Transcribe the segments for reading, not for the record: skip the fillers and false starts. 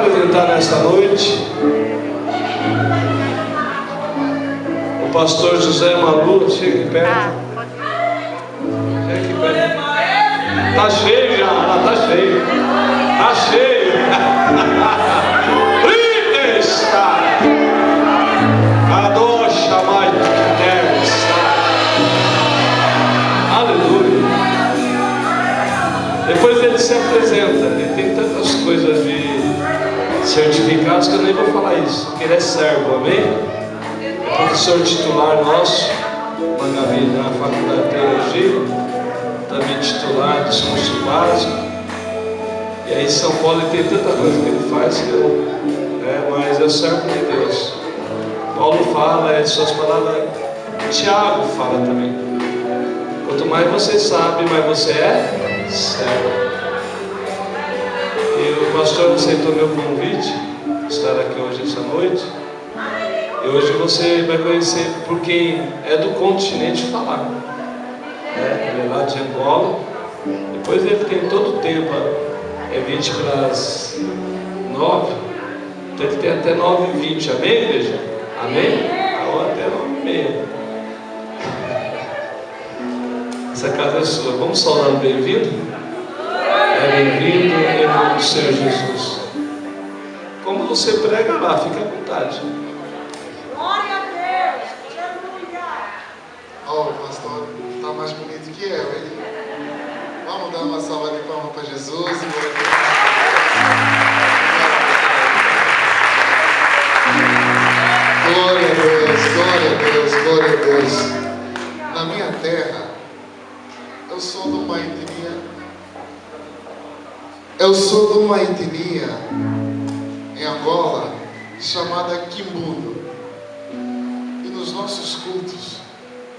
apresentar nesta noite o pastor José Malu. Chega aqui perto. Chega aqui perto. Tá cheio já, tá cheio. Tá cheio. Está. Adocha mais Deus. Aleluia. Depois ele se apresenta. Ele tem tantas coisas de certificados que eu nem vou falar isso. Porque ele é servo, amém? Professor titular nosso, Magavi, na Faculdade de Teologia, também titular dos cursos básicos. E aí em São Paulo ele tem tanta coisa que ele faz que mas é servo de Deus. Paulo fala, suas palavras, Tiago fala também. Quanto mais você sabe, mais você é servo. E o pastor aceitou meu convite de estar aqui hoje essa noite. E hoje você vai conhecer por quem é do continente falar. Ele é lá de Angola. Depois ele tem todo o tempo. É 20 para as 9. Então ele tem até 9h20. Amém, igreja? Amém? Então até 9h30. Essa casa é sua. Vamos saudar o bem-vindo? É bem-vindo em nome do Senhor Jesus. Como você prega lá, fica à vontade. Glória a Deus. Aleluia. O pastor está mais bonito que eu, hein? Vamos dar uma salva de palmas para Jesus. Glória a Deus, glória a Deus, glória a Deus. Na minha terra, eu sou de uma etnia. Em Angola, chamada Quimbundo. E nos nossos cultos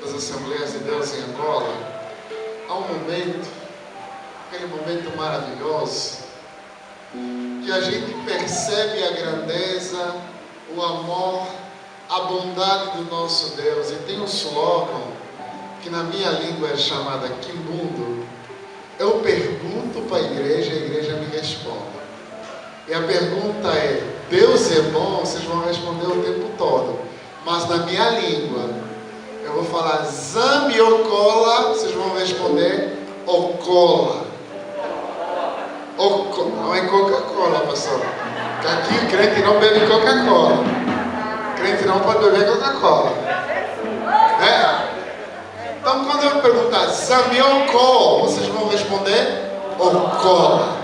das Assembleias de Deus em Angola, há um momento, aquele momento maravilhoso, que a gente percebe a grandeza, o amor, a bondade do nosso Deus. E tem um slogan que na minha língua é chamada Quimbundo. Eu pergunto para a igreja me responde. E a pergunta é: Deus é bom? Vocês vão responder o tempo todo. Mas na minha língua eu vou falar Zambi Ocola, vocês vão responder Ocola. Não é Coca-Cola, pastor. Porque aqui o crente não bebe Coca-Cola. O crente não pode beber Coca-Cola. Então quando eu perguntar Zambi Ocola, vocês vão responder Ocola.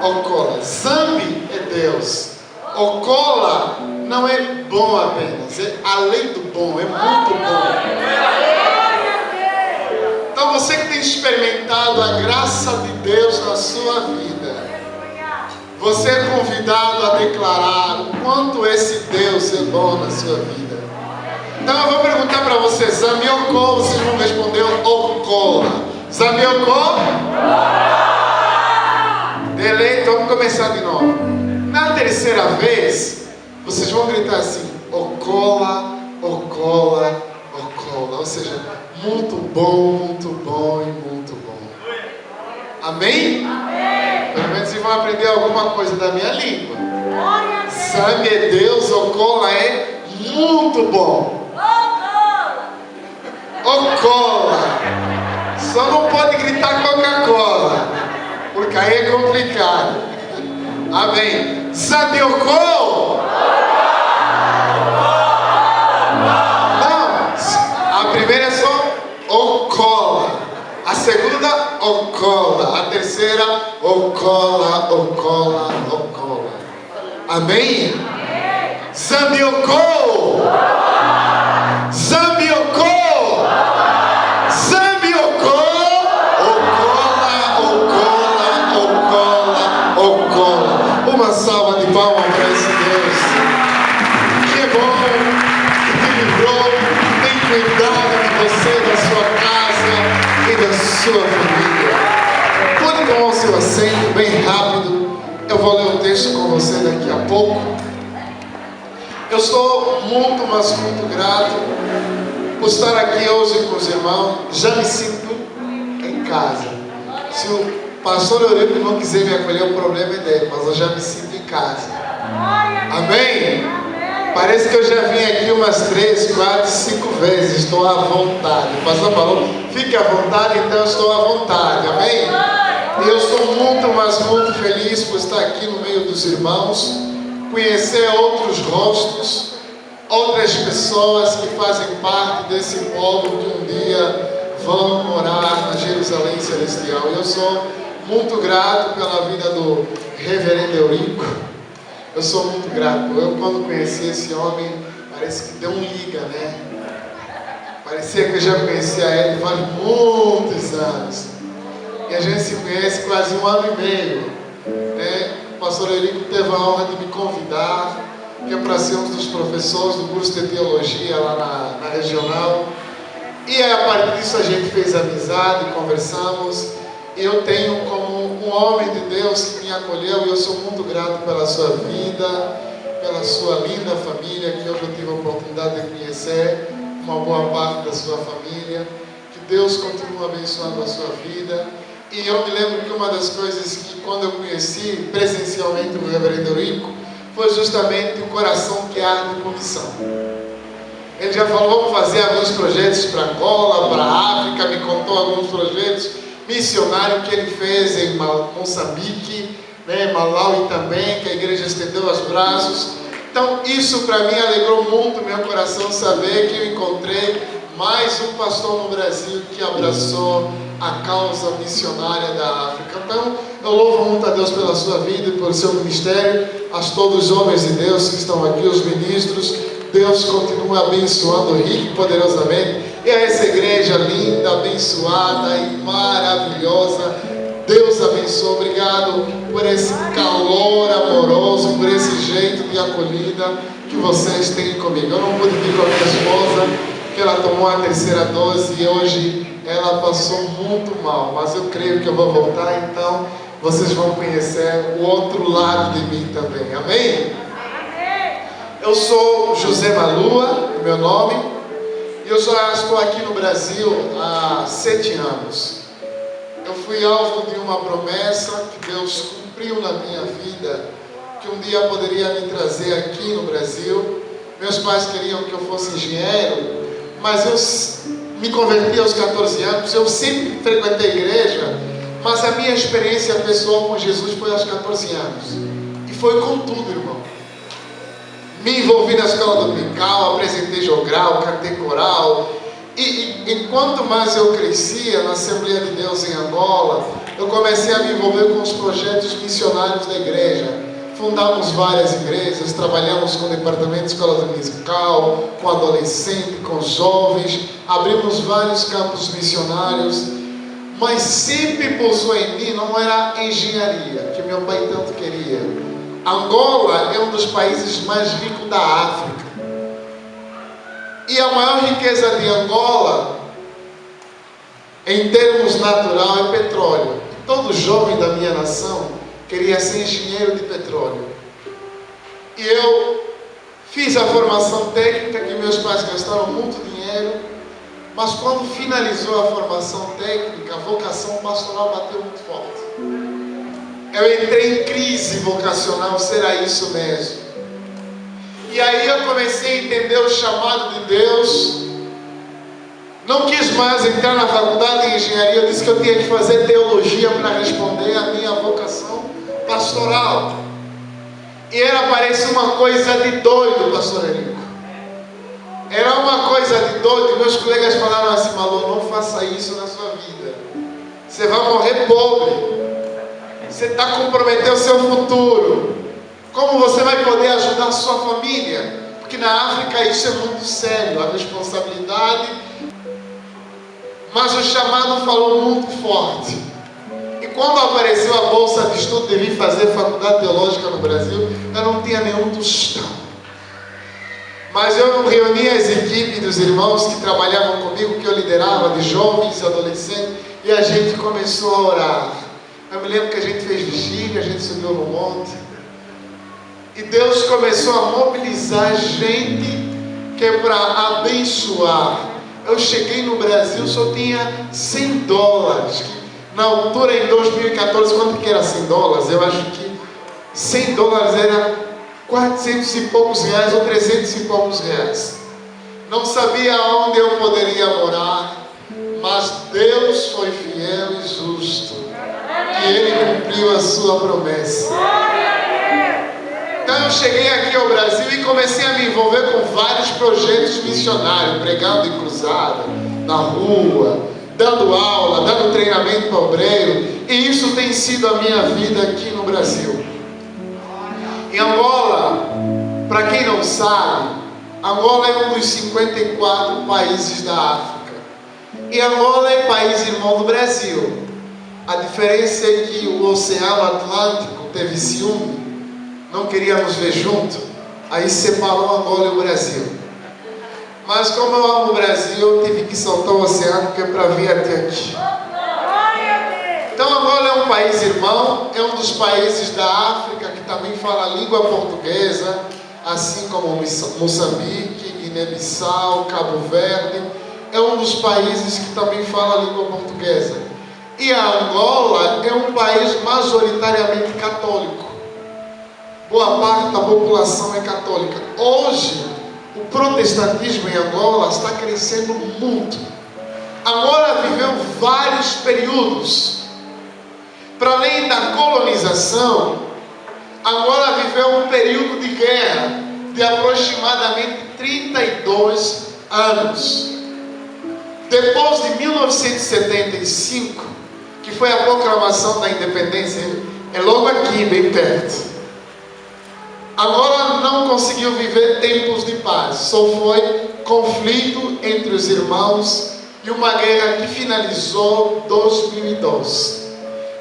Ocola. Zambi é Deus. Ocola não é bom apenas, é além do bom, é muito bom. Então você que tem experimentado a graça de Deus na sua vida, você é convidado a declarar o quanto esse Deus é bom na sua vida. Então eu vou perguntar para você, Zamiocó, vocês vão responder Ocola. Zamiocó? Deleito, vamos começar de novo. Na terceira vez, vocês vão gritar assim: Ocola, Ocola, Ocola. Ou seja, muito bom e muito bom. Amém? Amém. Pelo menos vocês vão aprender alguma coisa da minha língua. Zambi é Deus, Ocola é muito bom. Ocola. Só não pode gritar Coca-Cola, porque aí é complicado. Amém. Zabiocô? Não. A primeira é só Ocola. A segunda, Ocola. A terceira, Ocola, Ocola, Ocola. Amém? Zabiocô? Zabiocô? Uma salva de palmas para esse Deus que é bom, que te livrou, tem cuidado de você, da sua casa e da sua família. Pode tomar o seu assento bem rápido. Eu vou ler o texto com você daqui a pouco. Eu estou muito, mas muito grato por estar aqui hoje com os irmãos. Já me sinto em casa. Se o Pastor Eurico não quiser me acolher, o problema é dele, mas eu já me sinto em casa. Amém? Parece que eu já vim aqui umas 3, 4, 5 vezes. Estou à vontade. O pastor falou, fique à vontade, então eu estou à vontade. Amém? E eu sou muito, mas muito feliz por estar aqui no meio dos irmãos, conhecer outros rostos, outras pessoas que fazem parte desse povo que um dia vão morar na Jerusalém Celestial. E eu sou muito grato pela vida do reverendo Eurico. Eu sou muito grato. Eu, quando conheci esse homem, parece que deu um liga, né? Parecia que eu já conhecia ele faz muitos anos. E a gente se conhece quase 1 ano e meio. Né? O pastor Eurico teve a honra de me convidar, que é para ser um dos professores do curso de teologia lá na regional. E aí, a partir disso a gente fez amizade, conversamos. Eu tenho como um homem de Deus que me acolheu, e eu sou muito grato pela sua vida, pela sua linda família, que hoje eu tive a oportunidade de conhecer uma boa parte da sua família. Que Deus continue abençoando a sua vida. E eu me lembro que uma das coisas que, quando eu conheci presencialmente o reverendo Eurico, foi justamente o coração que arde por missão. Ele já falou, vamos fazer alguns projetos para Angola, para a África, me contou alguns projetos missionários que ele fez em Moçambique, né, Malawi também, que a igreja estendeu os braços. Então isso para mim alegrou muito meu coração, saber que eu encontrei mais um pastor no Brasil que abraçou a causa missionária da África. Então eu louvo muito a Deus pela sua vida e pelo seu ministério, a todos os homens de Deus que estão aqui, os ministros. Deus continua abençoando rico e poderosamente. E a essa igreja linda, abençoada e maravilhosa. Deus abençoe. Obrigado por esse calor amoroso, por esse jeito de acolhida que vocês têm comigo. Eu não pude vir com a minha esposa, porque ela tomou a 3ª dose e hoje ela passou muito mal. Mas eu creio que eu vou voltar, então vocês vão conhecer o outro lado de mim também. Amém? Eu sou José Malua, meu nome, e eu já estou aqui no Brasil há 7 anos. Eu fui alvo de uma promessa que Deus cumpriu na minha vida, que um dia poderia me trazer aqui no Brasil. Meus pais queriam que eu fosse engenheiro, mas eu me converti aos 14 anos, eu sempre frequentei a igreja, mas a minha experiência pessoal com Jesus foi aos 14 anos. E foi com tudo, irmão. Me envolvi na escola dominical, apresentei jogral, cantei coral. E quanto mais eu crescia na Assembleia de Deus em Angola, eu comecei a me envolver com os projetos missionários da igreja. Fundamos várias igrejas, trabalhamos com o departamento de escola dominical, com adolescentes, com jovens, abrimos vários campos missionários, mas sempre pousou em mim, não era a engenharia, que meu pai tanto queria. Angola é um dos países mais ricos da África. E a maior riqueza de Angola, em termos natural, é petróleo. Todo jovem da minha nação queria ser engenheiro de petróleo. E eu fiz a formação técnica, que meus pais gastaram muito dinheiro, mas quando finalizou a formação técnica, a vocação pastoral bateu muito forte. Eu entrei em crise vocacional, será isso mesmo? E aí eu comecei a entender o chamado de Deus. Não quis mais entrar na faculdade de engenharia, eu disse que eu tinha que fazer teologia para responder à minha vocação pastoral. E parecia uma coisa de doido, pastor Eurico. Era uma coisa de doido. Meus colegas falaram assim, Malu, não faça isso na sua vida. Você vai morrer pobre. Você está comprometendo o seu futuro. Como você vai poder ajudar a sua família? Porque na África isso é muito sério, a responsabilidade. Mas o chamado falou muito forte. E quando apareceu a bolsa de estudo de vir fazer faculdade teológica no Brasil, eu não tinha nenhum tostão. Mas eu reuni as equipes dos irmãos que trabalhavam comigo, que eu liderava, de jovens e adolescentes, e a gente começou a orar. Eu me lembro que a gente fez vigília, a gente subiu no monte. E Deus começou a mobilizar gente que é para abençoar. Eu cheguei no Brasil, só tinha $100. Na altura, em 2014, quanto que era 100 dólares? Eu acho que 100 dólares era 400 e poucos reais ou 300 e poucos reais. Não sabia onde eu poderia morar, mas Deus foi fiel e justo. E Ele cumpriu a sua promessa. Então eu cheguei aqui ao Brasil e comecei a me envolver com vários projetos missionários, pregando em cruzada, na rua, dando aula, dando treinamento para obreiro. E isso tem sido a minha vida aqui no Brasil. Em Angola, para quem não sabe, Angola é um dos 54 países da África. E Angola é país irmão do Brasil. A diferença é que o Oceano Atlântico teve ciúme, não queria nos ver junto, aí separou Angola e o Brasil. Mas como eu amo o Brasil, eu tive que soltar o oceano que é para vir até aqui. Então Angola é um país irmão, é um dos países da África que também fala a língua portuguesa, assim como Moçambique, Guiné-Bissau, Cabo Verde. É um dos países que também fala a língua portuguesa. E a Angola é um país majoritariamente católico. Boa parte da população é católica. Hoje, o protestantismo em Angola está crescendo muito. Angola viveu vários períodos. Para além da colonização, Angola viveu um período de guerra de aproximadamente 32 anos. Depois de 1975, que foi a proclamação da independência, é logo aqui, bem perto. Angola não conseguiu viver tempos de paz, só foi conflito entre os irmãos e uma guerra que finalizou em 2012.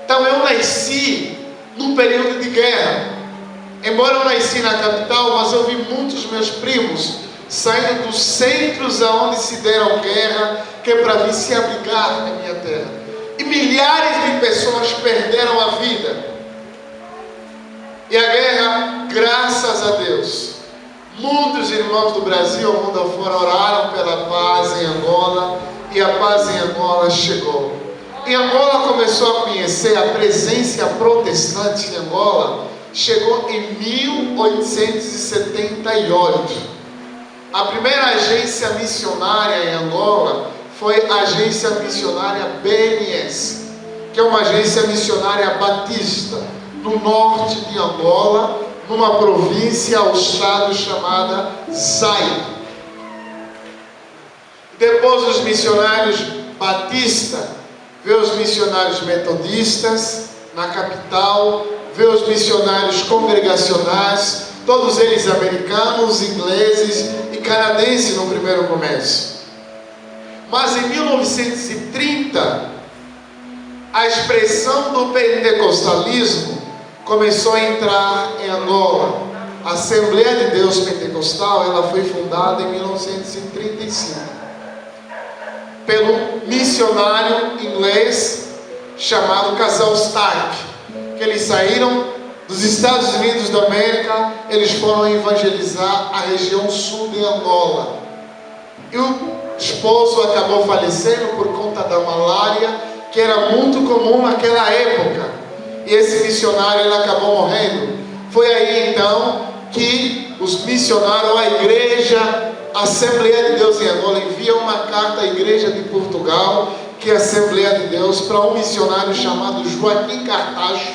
Então eu nasci num período de guerra. Embora eu nasci na capital, mas eu vi muitos meus primos saindo dos centros aonde se deram guerra, que é para vir se abrigar na minha terra. E milhares de pessoas perderam a vida. E a guerra, graças a Deus, muitos irmãos do Brasil ao mundo afora oraram pela paz em Angola, e a paz em Angola chegou. E Angola começou a conhecer a presença protestante em Angola, chegou em 1878. A primeira agência missionária em Angola foi a agência missionária BNS, que é uma agência missionária batista, no norte de Angola, numa província ao estado chamada Zaire. Depois os missionários batistas, vê os missionários metodistas na capital, vê os missionários congregacionais, todos eles americanos, ingleses e canadenses no primeiro começo. Mas em 1930, a expressão do pentecostalismo começou a entrar em Angola. A Assembleia de Deus Pentecostal, ela foi fundada em 1935 pelo missionário inglês chamado Casal Stark, que eles saíram dos Estados Unidos da América, eles foram evangelizar a região sul de Angola. E o esposo acabou falecendo por conta da malária, que era muito comum naquela época. E esse missionário ele acabou morrendo. Foi aí então que os missionários, a igreja, a Assembleia de Deus em Angola, envia uma carta à igreja de Portugal, que é a Assembleia de Deus, para um missionário chamado Joaquim Cartacho,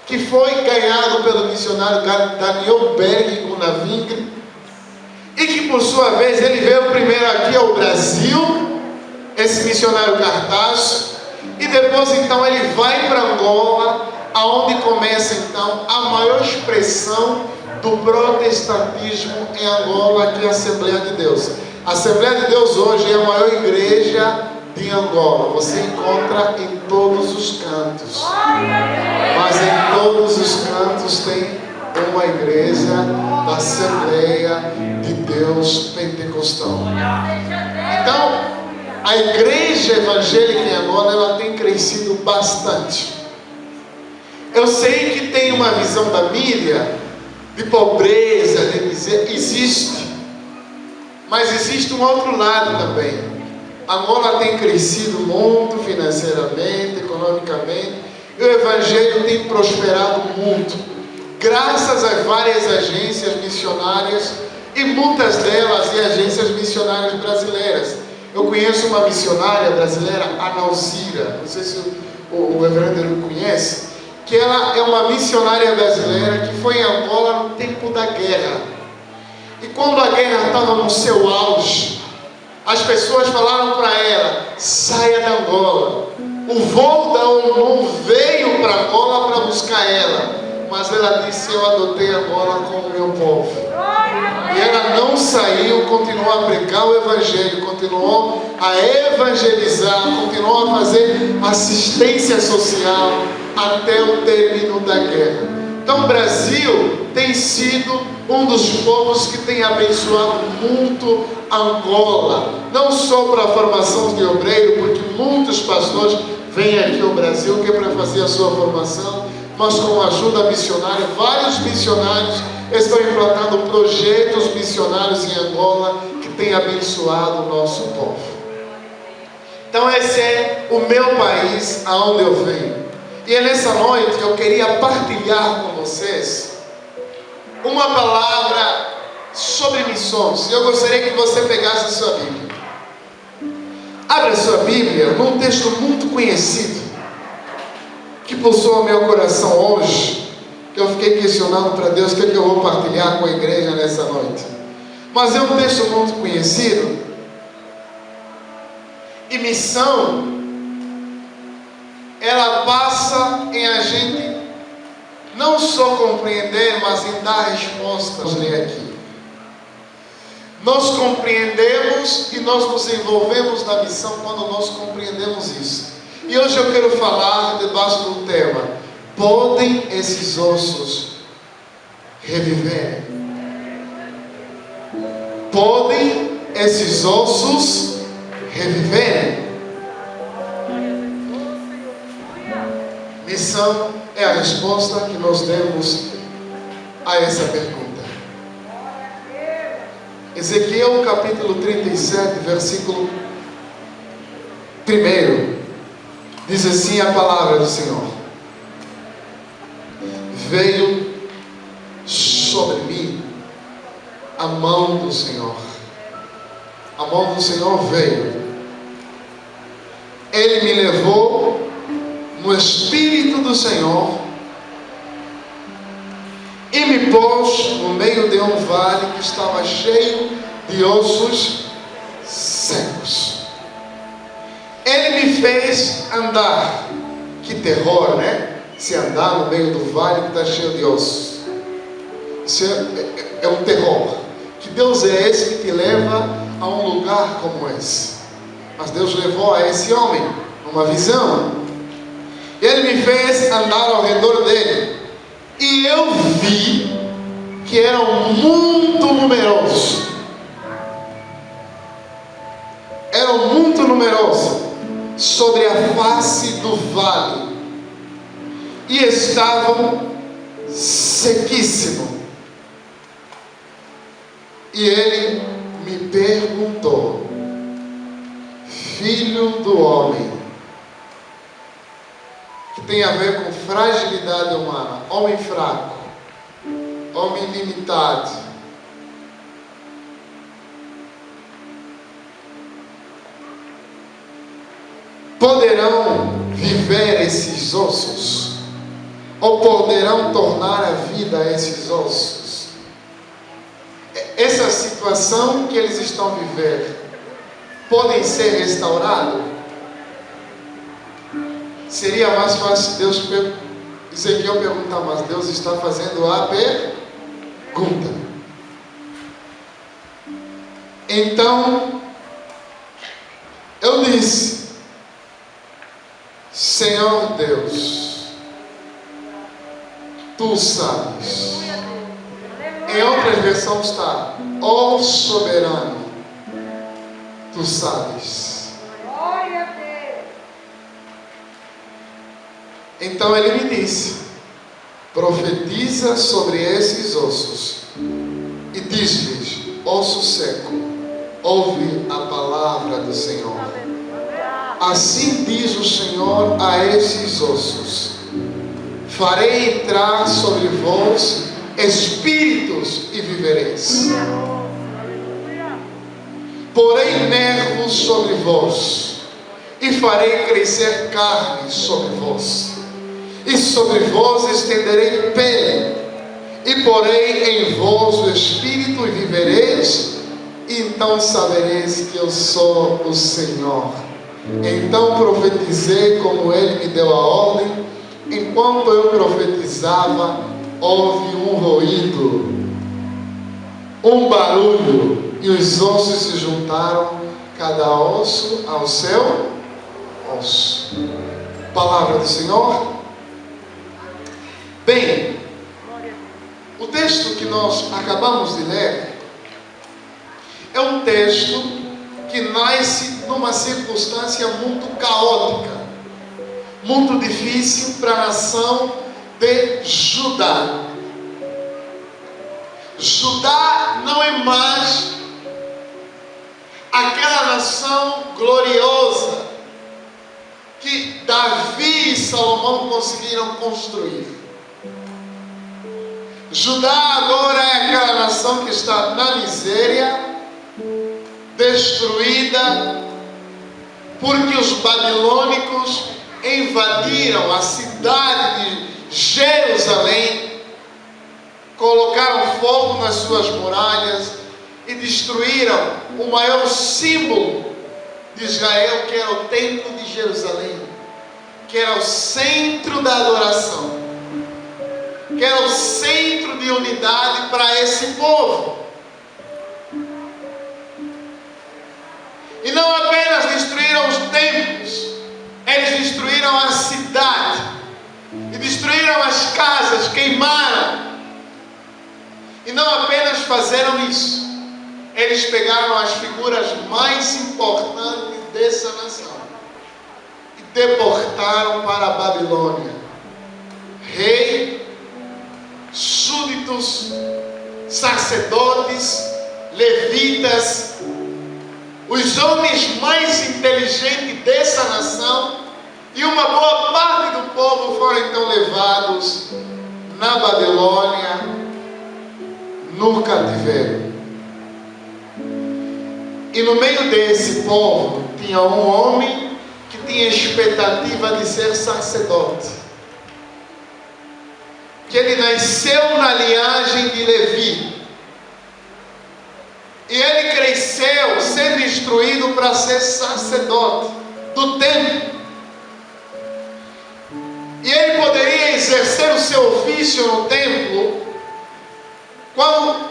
que foi ganhado pelo missionário Daniel Berg Gunavingre, e que por sua vez ele veio primeiro aqui ao Brasil, esse missionário Cartacho, e depois então ele vai para Angola, aonde começa então a maior expressão do protestantismo em Angola, que é a Assembleia de Deus. A Assembleia de Deus hoje é a maior igreja de Angola. Você encontra em todos os cantos, mas em todos os cantos tem uma igreja da Assembleia de Deus Pentecostal. Então, a igreja evangélica em Angola, ela tem crescido bastante. Eu sei que tem uma visão da mídia de pobreza, de dizer, existe, mas existe um outro lado também. Angola tem crescido muito financeiramente, economicamente, e o Evangelho tem prosperado muito, graças às várias agências missionárias, e muitas delas e agências missionárias brasileiras. Eu conheço uma missionária brasileira, a Nalcira, não sei se o Reverendo conhece, que ela é uma missionária brasileira que foi em Angola no tempo da guerra. E quando a guerra estava no seu auge, as pessoas falaram para ela: saia da Angola. O voo da ONU veio para Angola para buscar ela, mas ela disse: eu adotei Angola como meu povo. E ela não saiu, continuou a pregar o Evangelho, continuou a evangelizar, continuou a fazer assistência social até o término da guerra. Então o Brasil tem sido um dos povos que tem abençoado muito Angola, não só para a formação de obreiro, porque muitos pastores vêm aqui ao Brasil que é para fazer a sua formação, mas com ajuda missionária, vários missionários estão implantando projetos missionários em Angola que têm abençoado o nosso povo. Então esse é o meu país, aonde eu venho. E é nessa noite que eu queria partilhar com vocês uma palavra sobre missões. Eu gostaria que você pegasse a sua Bíblia. Abra a sua Bíblia num texto muito conhecido, que pulsou o meu coração hoje, que eu fiquei questionando para Deus o que eu vou partilhar com a igreja nessa noite. Mas é um texto muito conhecido. E missão, ela passa em a gente não só compreender, mas em dar respostas. Aqui nós compreendemos e nós nos envolvemos na missão quando nós compreendemos isso. E hoje eu quero falar debaixo do tema: podem esses ossos reviver? Podem esses ossos reviver? Missão é a resposta que nós demos a essa pergunta. Ezequiel capítulo 37, versículo 1, diz assim a palavra do Senhor: veio sobre mim a mão do Senhor. A mão do Senhor veio. Ele me levou no Espírito do Senhor e me pôs no meio de um vale que estava cheio de ossos secos. Ele me fez andar. Que terror, né? Se andar no meio do vale que está cheio de ossos. Isso é um terror. Que Deus é esse que te leva a um lugar como esse? Mas Deus levou a esse homem numa visão. Ele me fez andar ao redor dele, e eu vi que eram muito numerosos. Eram muito numerosos sobre a face do vale, e estavam sequíssimos. E ele me perguntou: filho do homem, que tem a ver com fragilidade humana, homem fraco, homem limitado, poderão viver esses ossos? Ou poderão tornar a vida a esses ossos? Essa situação que eles estão vivendo, podem ser restaurados? Seria mais fácil Deus Ezequiel perguntar, mas Deus está fazendo a pergunta. Então eu disse: Senhor Deus, Tu sabes. Em outras versões está: ó soberano, Tu sabes. Então ele me disse: profetiza sobre esses ossos e diz-lhes: osso seco, ouve a palavra do Senhor. Assim diz o Senhor a esses ossos: farei entrar sobre vós espíritos e vivereis. Porei nervos sobre vós e farei crescer carne sobre vós. E sobre vós estenderei pele, e porei em vós o espírito e vivereis, e então sabereis que eu sou o Senhor. Então profetizei como ele me deu a ordem. Enquanto eu profetizava, houve um ruído, um barulho, e os ossos se juntaram, cada osso ao seu osso. Palavra do Senhor. Bem, o texto que nós acabamos de ler é um texto que nasce numa circunstância muito caótica, muito difícil para a nação de Judá. Judá não é mais aquela nação gloriosa que Davi e Salomão conseguiram construir. Judá agora é aquela nação que está na miséria, destruída, porque os babilônicos invadiram a cidade de Jerusalém, colocaram fogo nas suas muralhas e destruíram o maior símbolo de Israel, que era o templo de Jerusalém, que era o centro da adoração, que era o centro de unidade para esse povo. E não apenas destruíram os templos, eles destruíram a cidade, e destruíram as casas, queimaram. E não apenas fizeram isso, eles pegaram as figuras mais importantes dessa nação e deportaram para a Babilônia. Rei, súditos, sacerdotes, levitas, os homens mais inteligentes dessa nação e uma boa parte do povo foram então levados na Babilônia, no cativeiro. E no meio desse povo tinha um homem que tinha expectativa de ser sacerdote, que ele nasceu na linhagem de Levi. E ele cresceu sendo instruído para ser sacerdote do templo. E ele poderia exercer o seu ofício no templo quando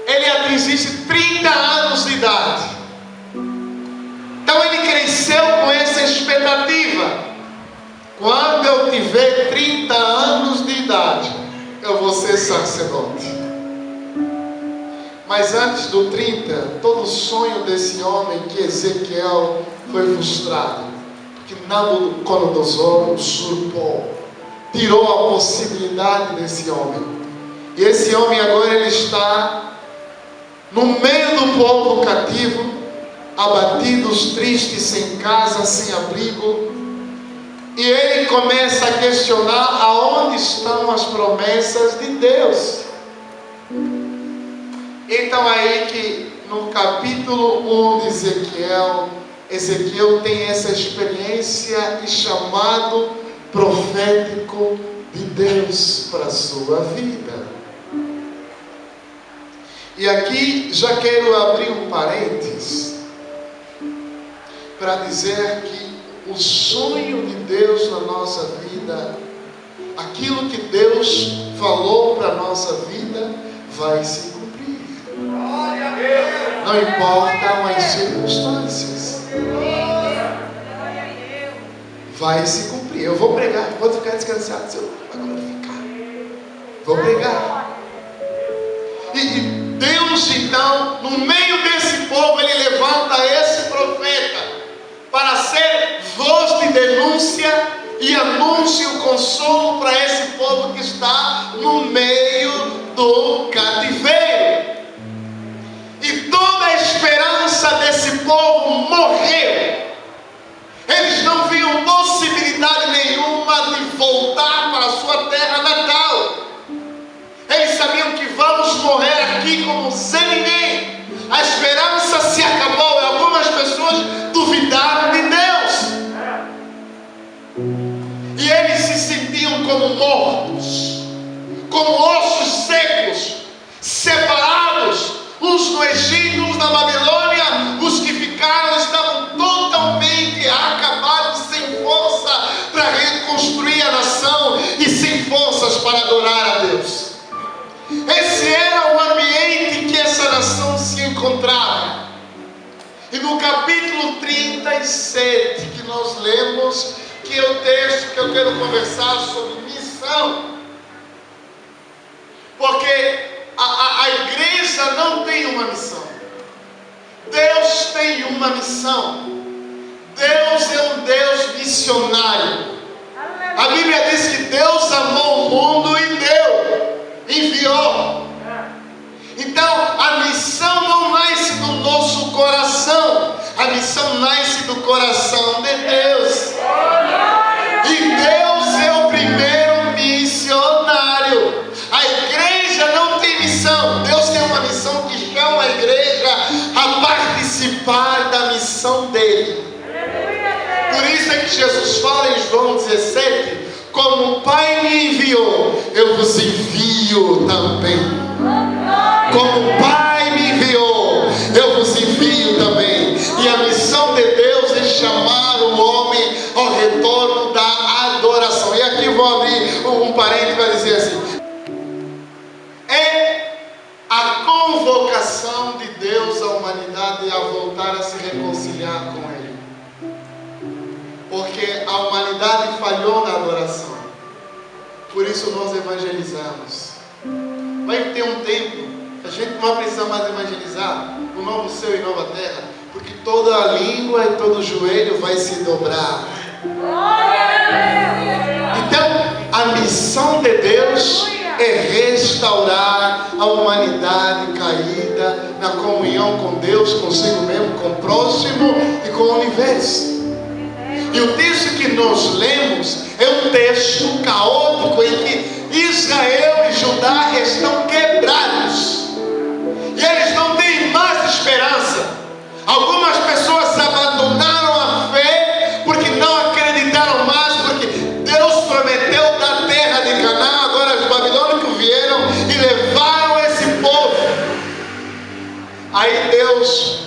ele atingisse 30 anos de idade. Então ele cresceu com essa expectativa: quando eu tiver 30 anos de idade, eu vou ser sacerdote. Mas antes do 30, todo o sonho desse homem, que Ezequiel, foi frustrado, porque Nabucodonosor usurpou, tirou a possibilidade desse homem. E esse homem agora ele está no meio do povo cativo, abatidos, tristes, sem casa, sem abrigo. E ele começa a questionar aonde estão as promessas de Deus. Então aí que no capítulo 1 de Ezequiel tem essa experiência e chamado profético de Deus para a sua vida. E aqui já quero abrir um parênteses para dizer que o sonho de Deus na nossa vida, aquilo que Deus falou para a nossa vida, vai se cumprir. Não importam as circunstâncias, vai se cumprir. Eu vou pregar, vou ficar descansado se eu agora ficar. Vou pregar. E Deus então, no meio desse povo, ele levanta esse profeta para ser voz de denúncia e anúncio, consolo para esse povo que está no meio do cativeiro. E toda a esperança desse povo morreu. aqui como sem ninguém. A esperança se acabou e algumas pessoas duvidaram de Deus. E eles se sentiam como mortos, como ossos secos, separados, uns no Egito, uns na Babilônia. Os que ficaram estavam totalmente acabados, sem força para reconstruir a nação e sem forças para adorar a Deus. Esse era o ambiente em que essa nação se encontrava. E no capítulo 37 que nós lemos, que é o texto que eu quero conversar sobre missão. Porque a igreja não tem uma missão. Deus tem uma missão. Deus é um Deus missionário. A Bíblia diz que Deus amou o mundo e enviou. Então a missão não nasce do nosso coração. A missão nasce do coração de Deus. E Deus é o primeiro missionário. A igreja não tem missão. Deus tem uma missão que chama a igreja a participar da missão dele. Por isso é que Jesus fala em João 17: como o Pai me enviou, eu vos envio também. Como o Pai me enviou, eu vos envio também. E a missão de Deus é chamar o homem ao retorno da adoração. E aqui vou abrir um parênteses para dizer assim: é a convocação de Deus à humanidade a voltar a se reconciliar com Ele. Porque a humanidade falhou na adoração. Por isso nós evangelizamos. Vai ter um tempo que a gente não vai precisar mais evangelizar o novo céu e nova terra, porque toda a língua e todo o joelho vai se dobrar. Então a missão de Deus é restaurar a humanidade caída na comunhão com Deus, consigo mesmo, com o próximo e com o universo. E o texto que nós lemos é um texto caótico em que Israel e Judá estão quebrados. E eles não têm mais esperança. Algumas pessoas abandonaram a fé porque não acreditaram mais, porque Deus prometeu da terra de Canaã. Agora os babilônicos vieram e levaram esse povo. Aí Deus,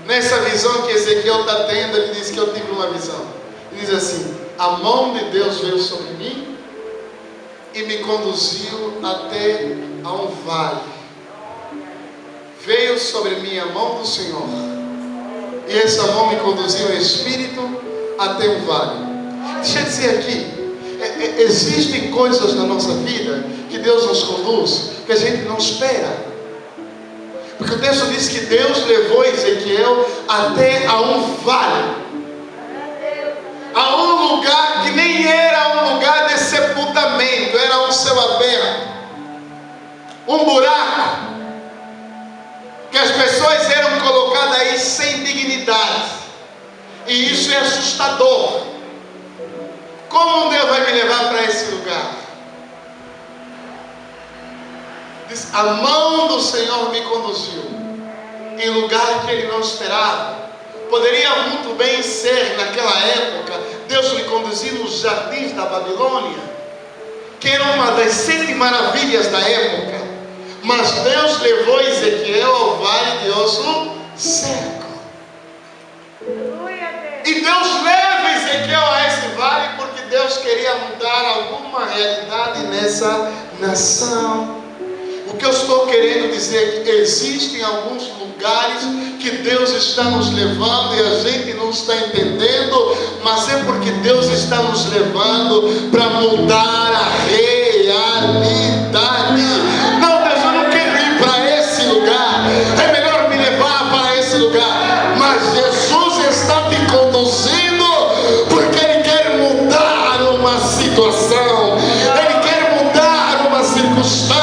nessa visão que Ezequiel está tendo, ele diz que eu tive uma visão. Diz assim: a mão de Deus veio sobre mim e me conduziu até a um vale. Veio sobre mim a mão do Senhor, e essa mão me conduziu em espírito até um vale. Deixa eu dizer aqui, existem coisas na nossa vida que Deus nos conduz que a gente não espera. Porque o texto diz que Deus levou Ezequiel até a um vale, a um lugar que nem era um lugar de sepultamento, era um céu aberto, um buraco, que as pessoas eram colocadas aí sem dignidade, e isso é assustador. Como Deus vai me levar para esse lugar? Diz: a mão do Senhor me conduziu em lugar que ele não esperava. Poderia muito bem ser, naquela época, Deus lhe conduzir nos jardins da Babilônia, que era uma das 7 maravilhas da época. Mas Deus levou Ezequiel ao vale de osso seco. E Deus leva Ezequiel a esse vale porque Deus queria mudar alguma realidade nessa nação. O que eu estou querendo dizer é que existem alguns lugares que Deus está nos levando e a gente não está entendendo, mas é porque Deus está nos levando para mudar a realidade. Não, Deus, eu não quero ir para esse lugar, é melhor me levar para esse lugar. Mas Jesus está te conduzindo porque Ele quer mudar uma situação, Ele quer mudar uma circunstância.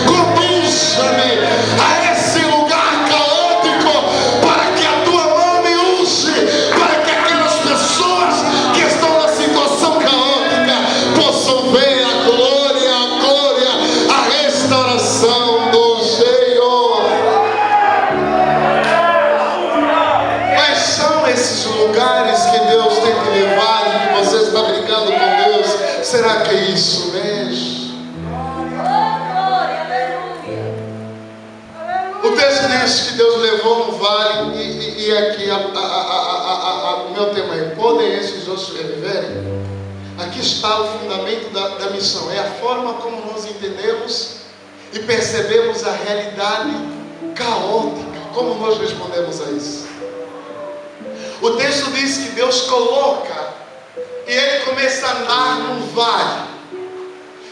Conduz-me isso que Deus levou no vale, e aqui o meu tema é: podem esses ossos reviverem? Aqui está o fundamento da missão, é a forma como nós entendemos e percebemos a realidade caótica, como nós respondemos a isso. O texto diz que Deus coloca e ele começa a andar num vale.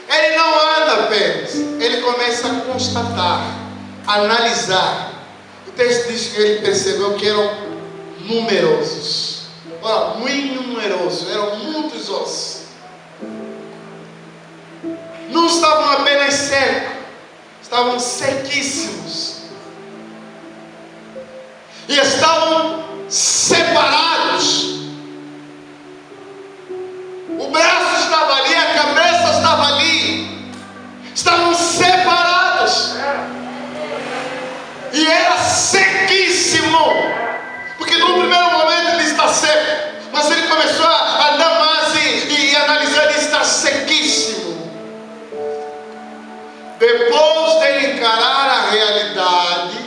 Ele não anda apenas, ele começa a constatar, a analisar. O texto diz que ele percebeu que eram numerosos. Olha, muito numerosos, eram muitos ossos. Não estavam apenas secos, estavam sequíssimos. E estavam separados. O braço estava ali, a cabeça estava ali. Estavam separados. E era sequíssimo. Porque no primeiro momento ele está seco, mas ele começou a andar mais e analisar, e está sequíssimo. Depois dele encarar a realidade,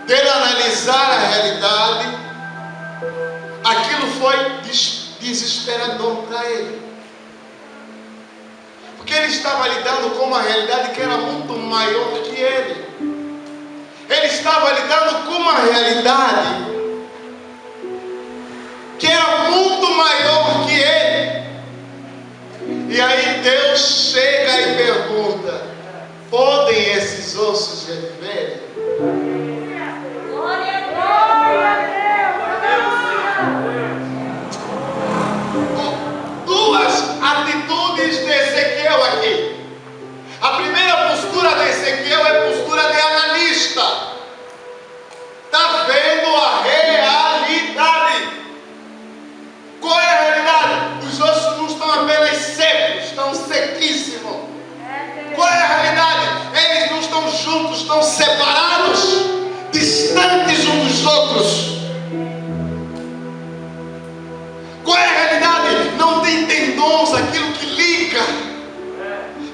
dele analisar a realidade, aquilo foi desesperador para ele. Porque ele estava lidando com uma realidade que era muito maior que ele. Ele estava lidando com uma realidade que era muito maior que ele. E aí Deus chega e pergunta: podem esses ossos reviverem? Glória a Deus! Duas atitudes de Ezequiel aqui. A primeira postura de Ezequiel é postura de analista. Está vendo a realidade. Qual é a realidade? Os ossos não estão apenas secos, estão sequíssimos. Qual é a realidade? Eles não estão juntos, estão separados, distantes uns dos outros. Qual é a realidade? Não tem tendões, aquilo que liga.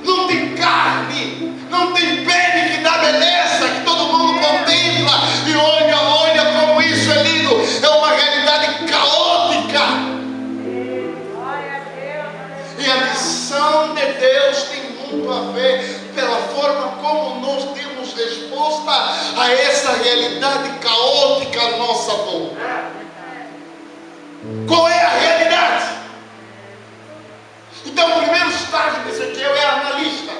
Não tem carne, não tem pele que dá beleza, que todo mundo contempla e olha como isso é lindo. É uma realidade caótica. E a missão de Deus tem muito a ver pela forma como nós demos resposta a essa realidade caótica à nossa volta. Qual é a realidade? Então o primeiro estágio de Ezequiel é analista.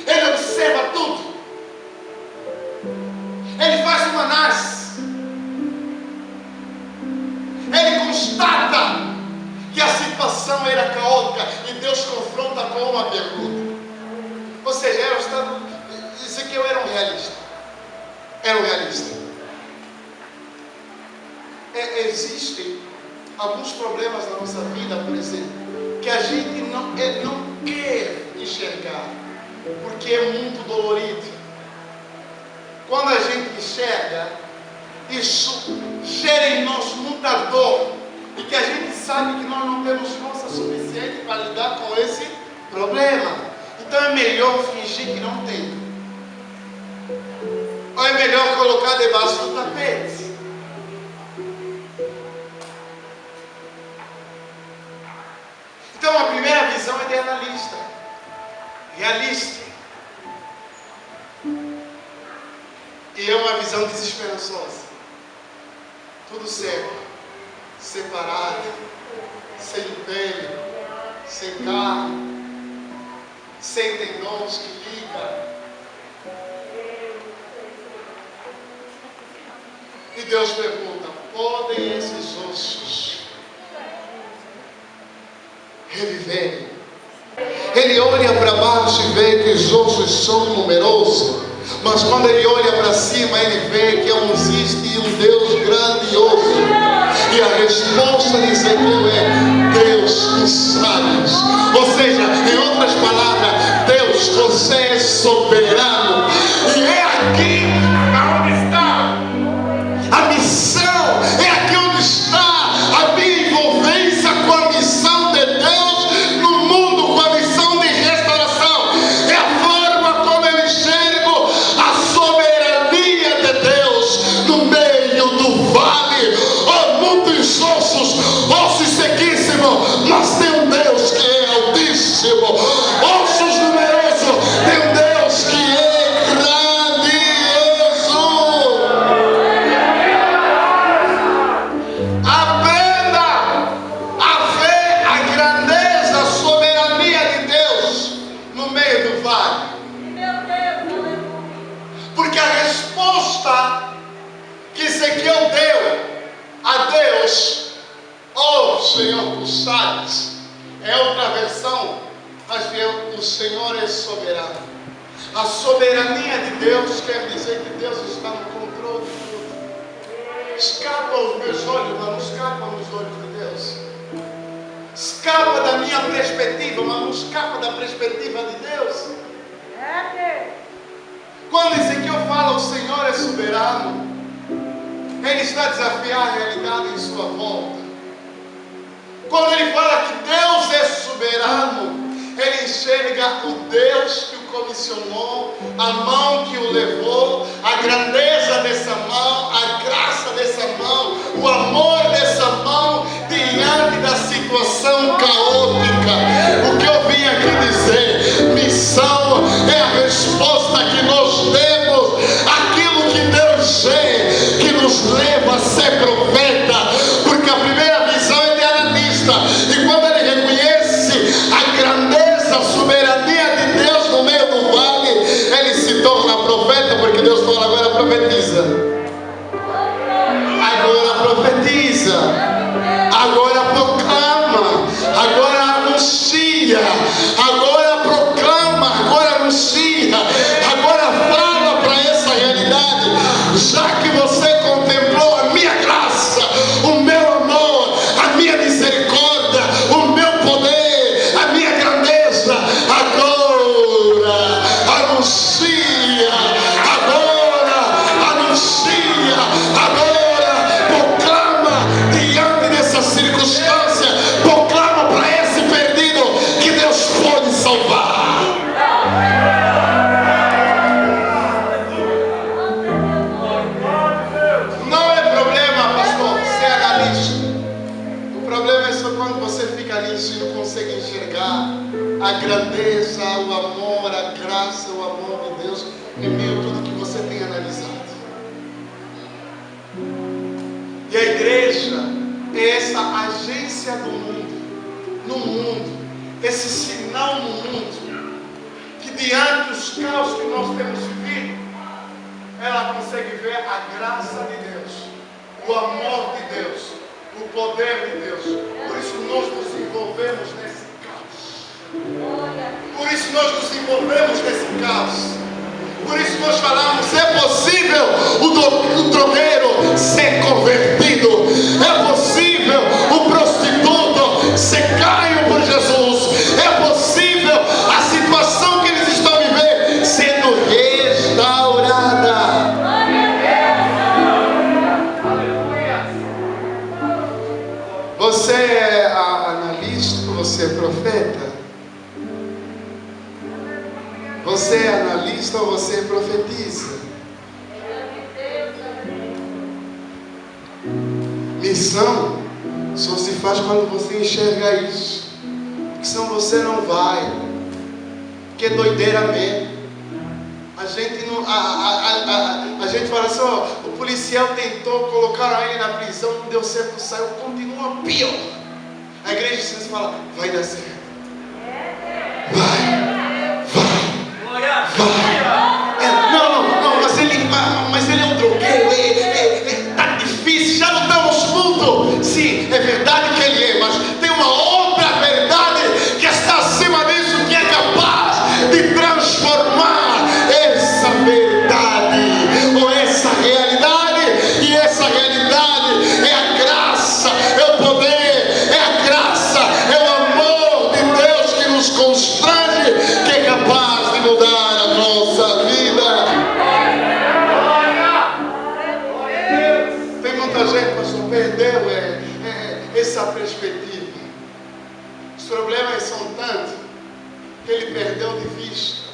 Ele observa tudo. Ele faz uma análise. Ele constata que a situação era caótica e Deus confronta com uma pergunta. Ou seja, Ezequiel era um realista. Era um realista. Existem alguns problemas na nossa vida, por exemplo, que a gente não quer enxergar, porque é muito dolorido. Quando a gente enxerga, isso gera em nós muita dor, e que a gente sabe que nós não temos força suficiente para lidar com esse problema. Então é melhor fingir que não tem, ou é melhor colocar debaixo do tapete. Então a primeira visão é de analista, realista. E é uma visão desesperançosa. Tudo seco, separado, sem pele, sem carne, sem tendões que ligam. E Deus pergunta: podem esses ossos reviverem? Ele olha para baixo e vê que os ossos são numerosos, mas quando ele olha para cima, ele vê que existe um Deus grandioso. E a resposta de Ezequiel é: Deus, tu sabes. Ou seja, em outras palavras, Deus, você é soberano. E é aqui onde está a missão, é aqui onde está a minha envolvência com a missão de Deus no mundo, com a missão de restauração. É a forma como eu enxergo a soberania de Porque a resposta que Ezequiel deu a Deus, oh Senhor, tu sabes, é outra versão, mas o Senhor é soberano. A soberania de Deus quer dizer que Deus está no controle de tudo. Escapa aos meus olhos, mas não escapa nos olhos de Deus. Escapa da minha perspectiva, mas não escapa da perspectiva de Deus. Quando Ezequiel fala o Senhor é soberano, ele está a desafiar a realidade em sua volta. Quando ele fala que Deus é soberano, ele enxerga o Deus que o comissionou, a mão que o levou, a grandeza dessa mão, a graça dessa mão, o amor dessa mão diante da situação caótica. O que eu vim aqui dizer, missão é a resposta que nós temos àquilo que Deus é, que nos leva a ser profeta, porque a primeira visão é de analista, e quando ele reconhece a grandeza, a soberania de Deus no meio do vale, ele se torna profeta, porque Deus fala: agora profetiza, agora profetiza, agora proclama, agora anuncia, agora proclama, agora anuncia, agora fala para essa realidade. Já que você contemplou a minha graça, o meu amor, a minha misericórdia, o meu poder, a minha grandeza, agora anuncia, agora anuncia, agora proclama diante dessa circunstância, proclama para esse perdido que Deus pode salvar. Não é problema, pastor, ser analista. O problema é só quando você fica nisso e não consegue enxergar a grandeza, o amor, a graça, o amor de Deus em meio a tudo que você tem analisado. E a igreja é essa agência do mundo, no mundo, esse sinal no mundo, que diante dos caos que nós temos vivido, ela consegue ver a graça de Deus, o amor de Deus, o poder de Deus. Por isso nós nos envolvemos nesse caos. Por isso nós nos envolvemos nesse caos. Por isso nós falamos: é possível o drogueiro ser convertido, é possível o prostituto ser ganho por Jesus, é possível a situação que eles estão vivendo sendo restaurada. Você é analista, você é profeta? Você é analista ou você profetiza? Missão só se faz quando você enxerga isso, porque senão você não vai, que é doideira mesmo. A gente não, a gente fala assim: ó, o policial tentou, colocaram ele na prisão, não deu certo, saiu, continua pior. A igreja sempre fala: vai dar certo, vai. Não, mas ele é um drogueiro, tá difícil, já não estamos juntos. Sim, é verdade que ele é, mas tem uma outra verdade que está acima disso, que é capaz de transformar essa verdade, ou essa realidade, e essa realidade é a graça, é o poder, é a graça, é o amor de Deus que nos constrange, que é capaz de mudar a nossa vida. Tem muita gente, pastor, perdeu essa perspectiva. Os problemas são tantos que ele perdeu de vista.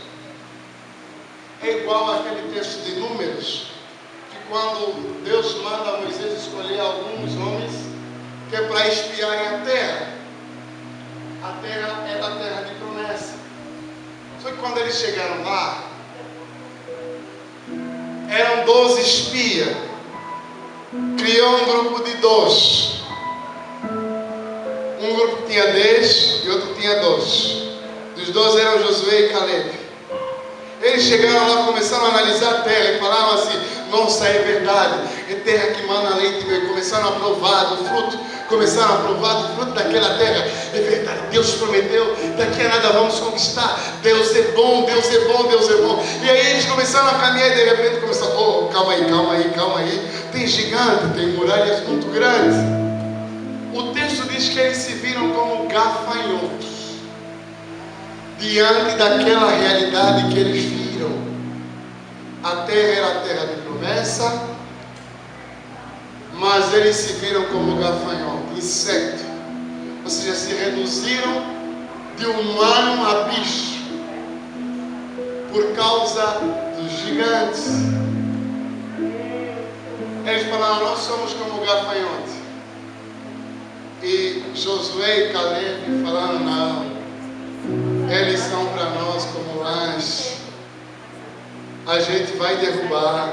É igual aquele texto de Números, que quando Deus manda Moisés escolher alguns homens que é para espiarem a terra é da terra de promessa. Só que quando eles chegaram lá, eram 12 espias. Criou um grupo de 2. Um grupo tinha 10 e outro tinha 12. Dos 12 eram Josué e Caleb. eles chegaram lá, começaram a analisar a terra e falaram assim: nossa, é verdade, é terra que mana leite e mel. Começaram a provar do fruto, começaram a provar do fruto daquela terra. É verdade, Deus prometeu, daqui a nada vamos conquistar. Deus é bom, Deus é bom, Deus é bom. E aí eles começaram a caminhar e de repente começaram: oh, calma aí, tem gigante, tem muralhas muito grandes. O texto diz que eles se viram como gafanhotos diante daquela realidade que eles viram. A terra era a terra de promessa, mas eles se viram como gafanhoto, inseto. Ou seja, se reduziram de humano a bicho por causa dos gigantes. Eles falaram: nós somos como gafanhotos. E Josué e Caleb falaram: não, eles são para nós como lanche. A gente vai derrubar.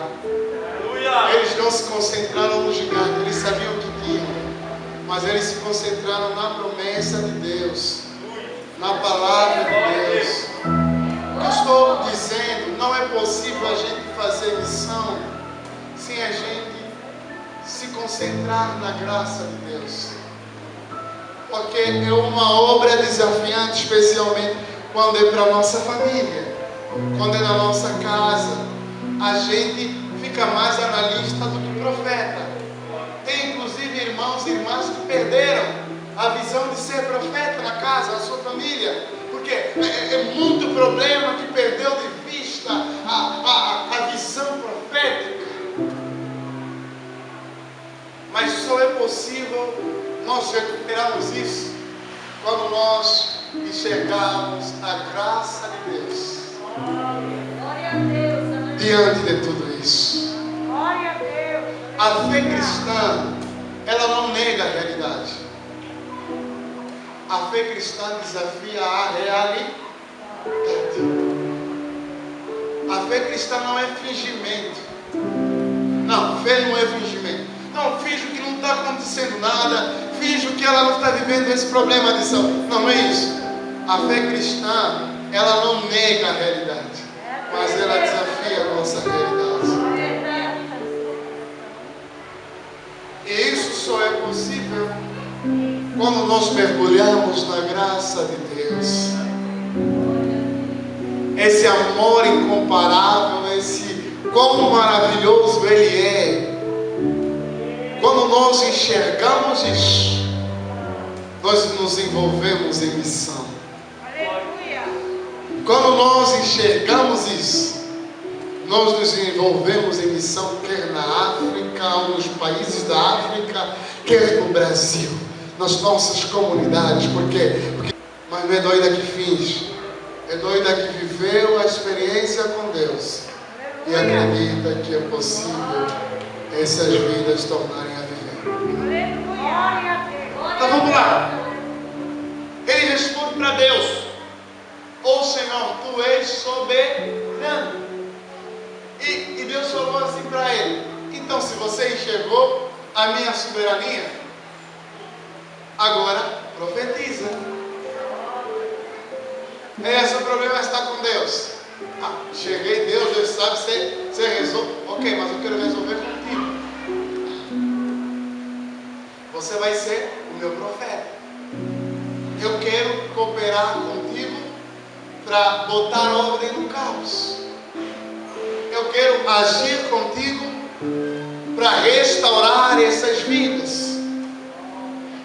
Eles não se concentraram no gigante, eles sabiam o que tinham, mas eles se concentraram na promessa de Deus, na palavra de Deus. Eu estou dizendo, não é possível a gente fazer missão sem a gente se concentrar na graça de Deus. Porque é uma obra desafiante, especialmente quando é para a nossa família, quando é na nossa casa. A gente fica mais analista do que profeta. Tem inclusive irmãos e irmãs que perderam a visão de ser profeta na casa, na sua família, porque é muito problema que perdeu de vista a visão profética. Mas só é possível nós recuperarmos isso quando nós enxergarmos a graça de Deus diante de tudo isso. Glória a Deus. A fé cristã, ela não nega a realidade. A fé cristã desafia a realidade. A fé cristã não é fingimento. Não, fé não é fingimento. Não, finjo que não está acontecendo nada, finjo que ela não está vivendo esse problema de saúde. Não, não é isso. A fé cristã, ela não nega a realidade, mas ela desafia a nossa realidade. E isso só é possível quando nós mergulhamos na graça de Deus. Esse amor incomparável, esse quão maravilhoso Ele é. Quando nós enxergamos isso, nós nos envolvemos em missão. Aleluia. Quando nós enxergamos isso, nós nos envolvemos em missão, quer na África, ou nos países da África, quer no Brasil, nas nossas comunidades. Por quê? Mas não é doida que finge, é doida que viveu a experiência com Deus e acredita que é possível essas vidas tornarem a viver. Glória a Deus. Então vamos lá. Ele responde para Deus: ô Senhor, Tu és soberano. E Deus falou assim para ele: então, se você enxergou a minha soberania, agora profetiza. Esse problema está com Deus. Cheguei, Deus sabe, você resolve. Ok, mas eu quero resolver contigo. Você vai ser o meu profeta. Eu quero cooperar contigo para botar ordem no caos. Eu quero agir contigo para restaurar essas vidas.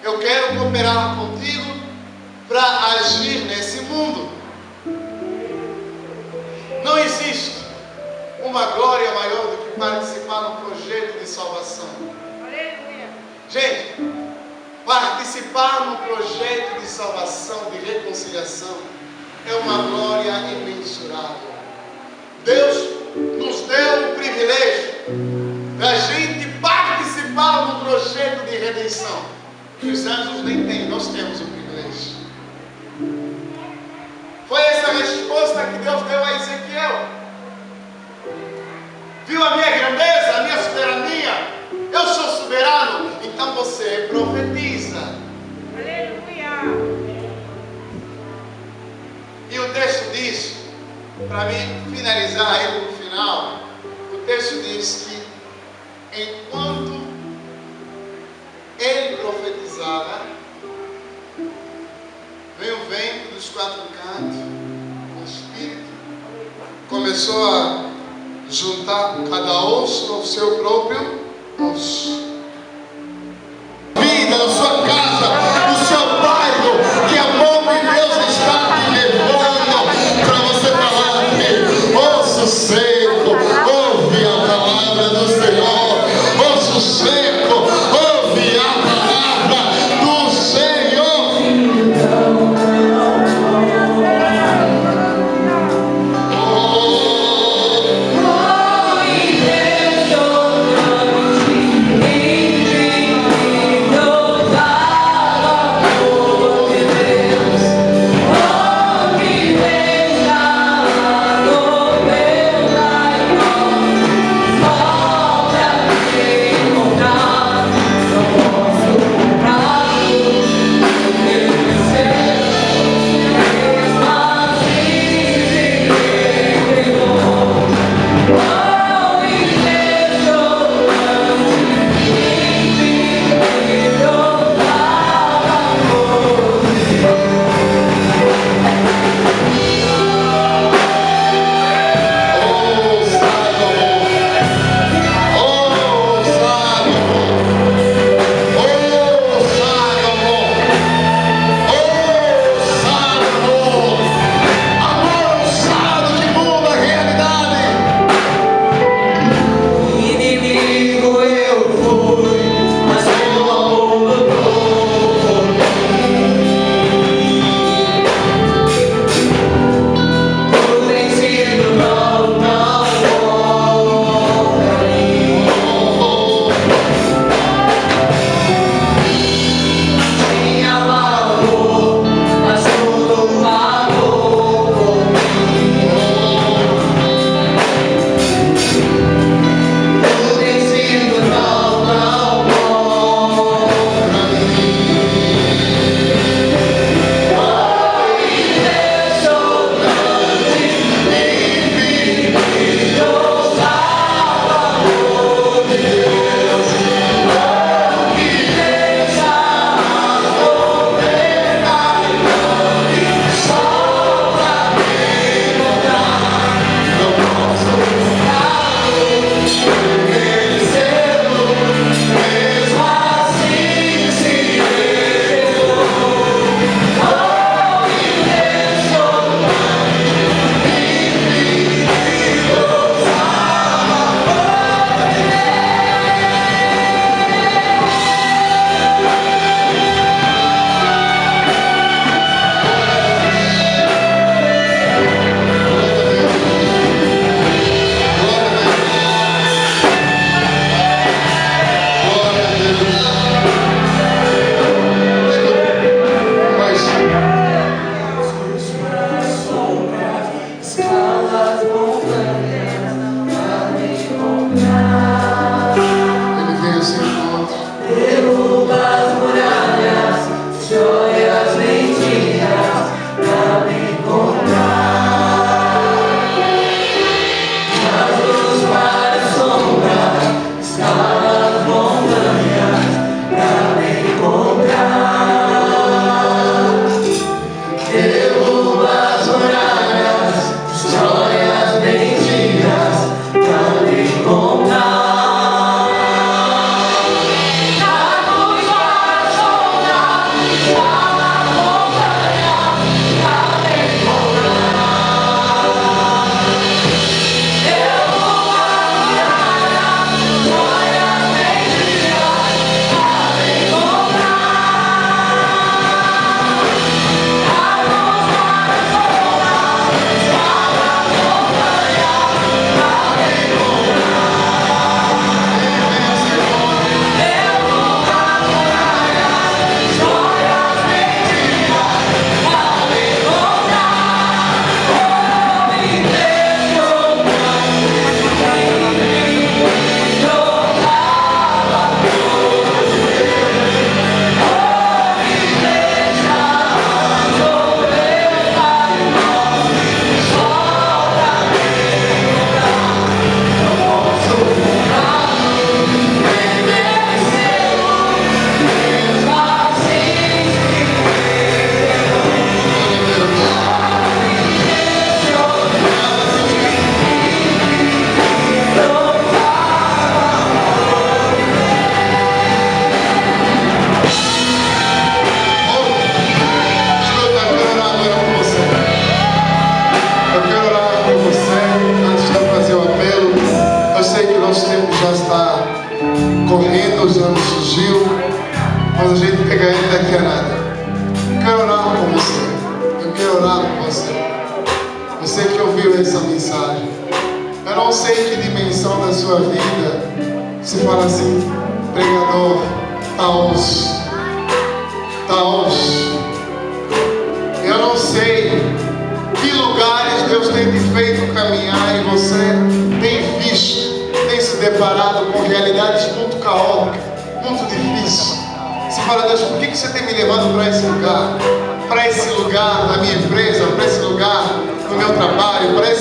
Eu quero cooperar contigo para agir nesse mundo. Não existe uma glória maior do que participar no projeto de salvação. Aleluia. Gente, participar no projeto de salvação, de reconciliação, é uma glória imensurável. Deus nos deu o privilégio da gente participar no projeto de redenção, que os anjos nem têm, nós temos o privilégio. Foi essa a resposta que Deus deu a Ezequiel. Viu a minha grandeza, a minha soberania? Eu sou soberano, então você profetiza. Aleluia. E o texto diz Para mim finalizar aí no final, o texto diz que enquanto ele profetizava, veio o vento dos quatro cantos, o Espírito começou a juntar cada osso ao seu próprio osso. Vida na sua casa, no seu bairro, que a mão de Deus está te levando para você falar aqui, osso seco, ouve a palavra do Senhor, osso seco, ouve a palavra do Senhor. Oh, nosso tempo já está correndo, já nos surgiu, mas a gente pega ele daqui a nada. Eu quero orar com você. Eu quero orar com você. Você que ouviu essa mensagem. Eu não sei que dimensão da sua vida você fala assim, pregador, tá osso. Eu não sei que lugares Deus tem te feito caminhar e você tem visto, tem se deparado com realidades muito caóticas, muito difíceis. Você fala, Deus, por que você tem me levado para esse lugar? Para esse lugar na minha empresa, para esse lugar no meu trabalho, para